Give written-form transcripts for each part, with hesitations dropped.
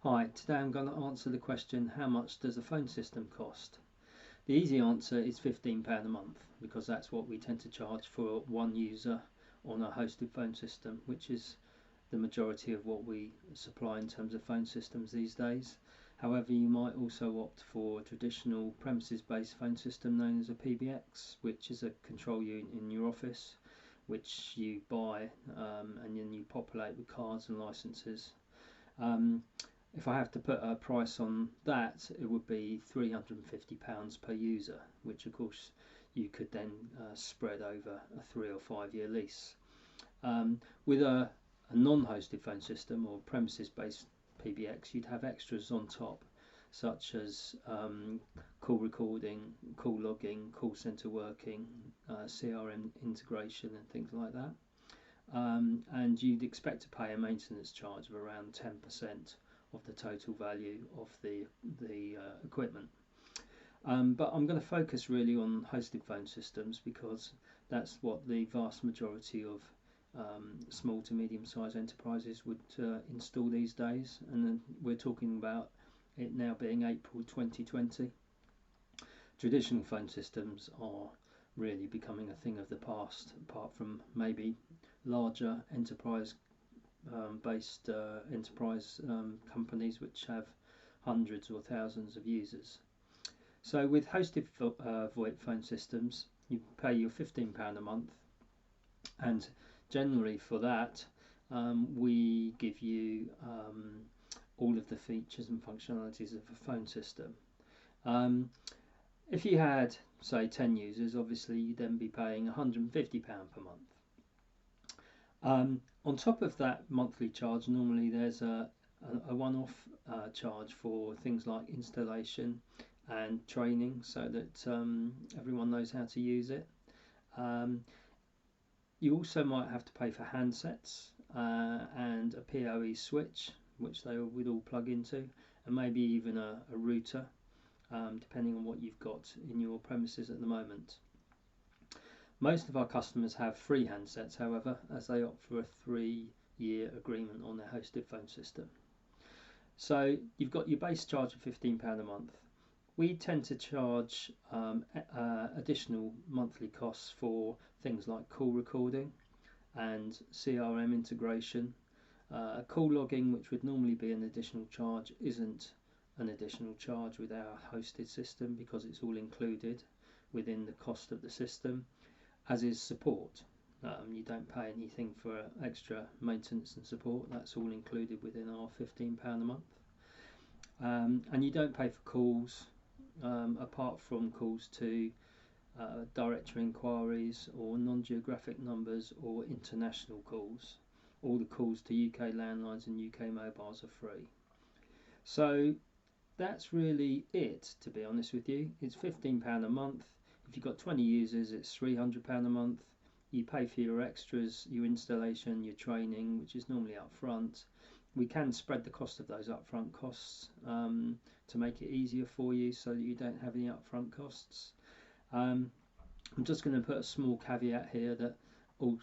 Hi, today I'm going to answer the question, how much does a phone system cost? The easy answer is £15 a month, because that's what we tend to charge for one user on a hosted phone system, which is the majority of what we supply in terms of phone systems these days. However, you might also opt for a traditional premises-based phone system known as a PBX, which is a control unit in your office, which you buy and then you populate with cards and licenses. If I have to put a price on that, it would be £350 per user, which of course you could then spread over a 3 or 5 year lease. With a non-hosted phone system or premises-based PBX, you'd have extras on top, such as call recording, call logging, call center working, CRM integration and things like that. And you'd expect to pay a maintenance charge of around 10% of the total value of the equipment. But I'm going to focus really on hosted phone systems, because that's what the vast majority of small to medium-sized enterprises would install these days, and then we're talking about it now being April 2020. Traditional phone systems are really becoming a thing of the past, apart from maybe larger enterprise based enterprise companies which have hundreds or thousands of users. So with hosted VoIP phone systems, you pay your £15 a month, and generally for that we give you all of the features and functionalities of a phone system. If you had, say, 10 users, obviously you'd then be paying £150 per month. On top of that monthly charge, normally there's a one-off charge for things like installation and training, so that everyone knows how to use it. You also might have to pay for handsets and a PoE switch, which they would all plug into, and maybe even a router, depending on what you've got in your premises at the moment. Most of our customers have free handsets, however, as they opt for a 3-year agreement on their hosted phone system. So you've got your base charge of £15 a month. We tend to charge additional monthly costs for things like call recording and CRM integration. Call logging, which would normally be an additional charge, isn't an additional charge with our hosted system, because it's all included within the cost of the system, as is support. You don't pay anything for extra maintenance and support. That's all included within our £15 a month. And you don't pay for calls, apart from calls to directory inquiries or non-geographic numbers or international calls. All the calls to UK landlines and UK mobiles are free. So that's really it, to be honest with you. It's £15 a month. If you've got 20 users, it's £300 a month. You pay for your extras, your installation, your training, which is normally up front. We can spread the cost of those upfront costs to make it easier for you, so that you don't have any upfront costs. I'm just going to put a small caveat here that a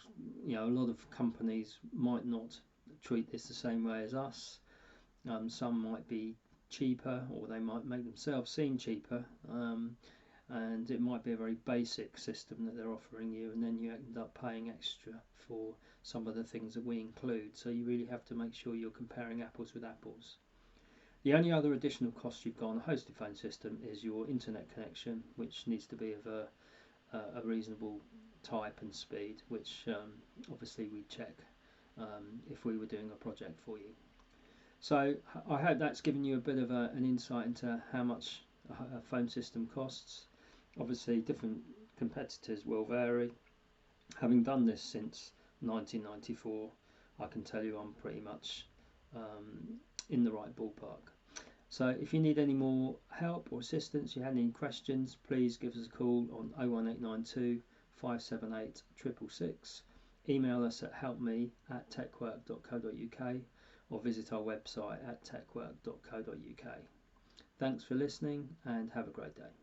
lot of companies might not treat this the same way as us. Some might be cheaper, or they might make themselves seem cheaper, and it might be a very basic system that they're offering you, and then you end up paying extra for some of the things that we include. So you really have to make sure you're comparing apples with apples. The only other additional cost you've got on a hosted phone system is your internet connection, which needs to be of a reasonable type and speed, which obviously we check if we were doing a project for you. So I hope that's given you a bit of an insight into how much a phone system costs. Obviously different competitors will vary. Having done this since 1994, I can tell you I'm pretty much in the right ballpark. So if you need any more help or assistance, you have any questions, please give us a call on 01892 578 666. Email us at helpme@techwork.co.uk or visit our website at techwork.co.uk. Thanks for listening and have a great day.